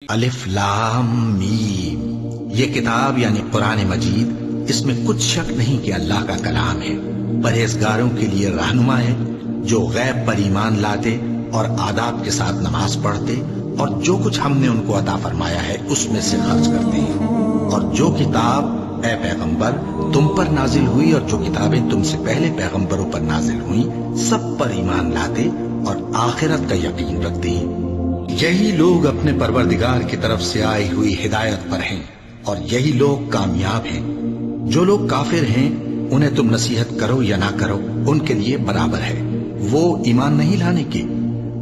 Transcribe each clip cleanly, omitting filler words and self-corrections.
الف لام میم، یہ کتاب یعنی قرآن مجید، اس میں کچھ شک نہیں کہ اللہ کا کلام ہے، پرہیزگاروں کے لیے رہنما ہے، جو غیب پر ایمان لاتے اور آداب کے ساتھ نماز پڑھتے اور جو کچھ ہم نے ان کو عطا فرمایا ہے اس میں سے خرچ کرتے ہیں، اور جو کتاب اے پیغمبر تم پر نازل ہوئی اور جو کتابیں تم سے پہلے پیغمبروں پر نازل ہوئیں سب پر ایمان لاتے اور آخرت کا یقین رکھتے ہیں۔ یہی لوگ اپنے پروردگار کی طرف سے آئی ہوئی ہدایت پر ہیں اور یہی لوگ کامیاب ہیں۔ جو لوگ کافر ہیں انہیں تم نصیحت کرو یا نہ کرو ان کے لیے برابر ہے، وہ ایمان نہیں لانے کے۔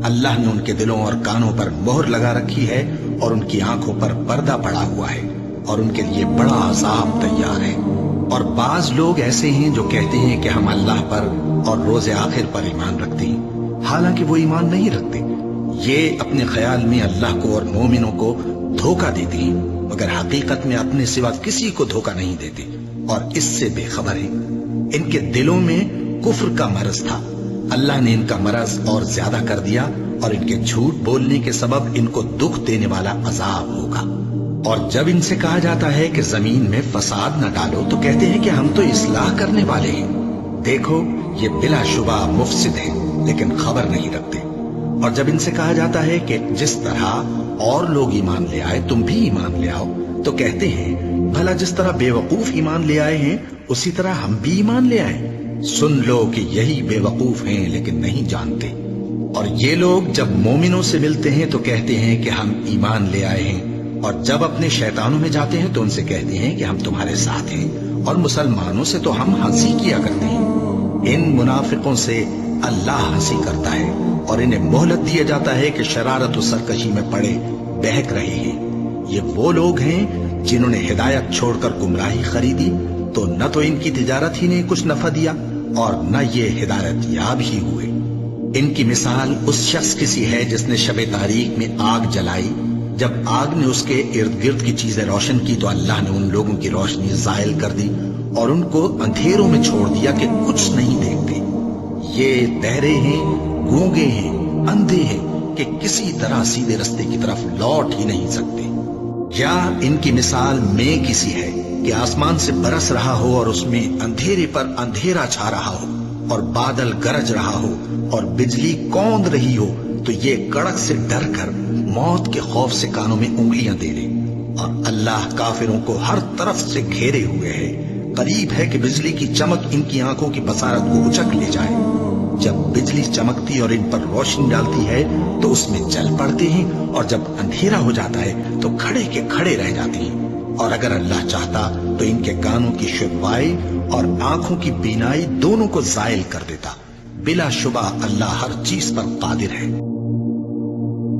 اللہ نے ان کے دلوں اور کانوں پر مہر لگا رکھی ہے اور ان کی آنکھوں پر پردہ پڑا ہوا ہے اور ان کے لیے بڑا عذاب تیار ہے۔ اور بعض لوگ ایسے ہیں جو کہتے ہیں کہ ہم اللہ پر اور روز آخر پر ایمان رکھتے ہیں، حالانکہ وہ ایمان نہیں رکھتے۔ یہ اپنے خیال میں اللہ کو اور مومنوں کو دھوکہ دیتے ہیں، مگر حقیقت میں اپنے سوا کسی کو دھوکہ نہیں دیتے اور اس سے بے خبر ہیں۔ ان کے دلوں میں کفر کا مرض تھا، اللہ نے ان کا مرض اور زیادہ کر دیا اور ان کے جھوٹ بولنے کے سبب ان کو دکھ دینے والا عذاب ہوگا۔ اور جب ان سے کہا جاتا ہے کہ زمین میں فساد نہ ڈالو تو کہتے ہیں کہ ہم تو اصلاح کرنے والے ہیں۔ دیکھو یہ بلا شبہ مفسد ہیں لیکن خبر نہیں رکھتے۔ اور جب ان سے کہا جاتا ہے کہ جس طرح اور لوگ ایمان لے آئے تم بھی ایمان لے آؤ تو کہتے ہیں بھلا جس طرح بے وقوف ایمان لے آئے ہیں اسی طرح ہم بھی ایمان لے آئے۔ سن لو کہ یہی بے وقوف ہیں لیکن نہیں جانتے۔ اور یہ لوگ جب مومنوں سے ملتے ہیں تو کہتے ہیں کہ ہم ایمان لے آئے ہیں، اور جب اپنے شیطانوں میں جاتے ہیں تو ان سے کہتے ہیں کہ ہم تمہارے ساتھ ہیں، اور مسلمانوں سے تو ہم ہنسی کیا کرتے ہیں۔ ان منافقوں سے اللہ ہنسی کرتا ہے اور انہیں مہلت دیا جاتا ہے کہ شرارت و سرکشی میں پڑے بہک رہے ہیں۔ یہ وہ لوگ ہیں جنہوں نے ہدایت چھوڑ کر گمراہی خریدی، تو نہ تو ان کی تجارت ہی نے کچھ نفع دیا اور نہ یہ ہدایت یاب ہی ہوئے۔ ان کی مثال اس شخص کی سی ہے جس نے شب تاریک میں آگ جلائی، جب آگ نے اس کے ارد گرد کی چیزیں روشن کی تو اللہ نے ان لوگوں کی روشنی زائل کر دی اور ان کو اندھیروں میں چھوڑ دیا کہ کچھ نہیں دیکھتے۔ یہ بہرے ہیں، گونگے ہیں، اندھے ہیں کہ کسی طرح سیدھے رستے کی طرف لوٹ ہی نہیں سکتے۔ یا ان کی مثال میں کسی ہے کہ آسمان سے برس رہا ہو اور اس میں اندھیرے پر اندھیرا چھا رہا ہو اور بادل گرج رہا ہو اور بجلی کوند رہی ہو تو یہ کڑک سے ڈر کر موت کے خوف سے کانوں میں انگلیاں دے لے۔ اور اللہ کافروں کو ہر طرف سے گھیرے ہوئے ہے، قریب ہے کہ بجلی کی چمک ان کی آنکھوں کی بصارت کو اچک لے جائے۔ جب بجلی چمکتی اور ان پر روشنی ڈالتی ہے تو اس میں جل پڑتے ہیں، اور جب اندھیرا ہو جاتا ہے تو کھڑے کے کھڑے رہ جاتے ہیں۔ اور اگر اللہ چاہتا تو ان کے کانوں کی شنوائی اور آنکھوں کی بینائی دونوں کو زائل کر دیتا۔ بلا شبہ اللہ ہر چیز پر قادر ہے۔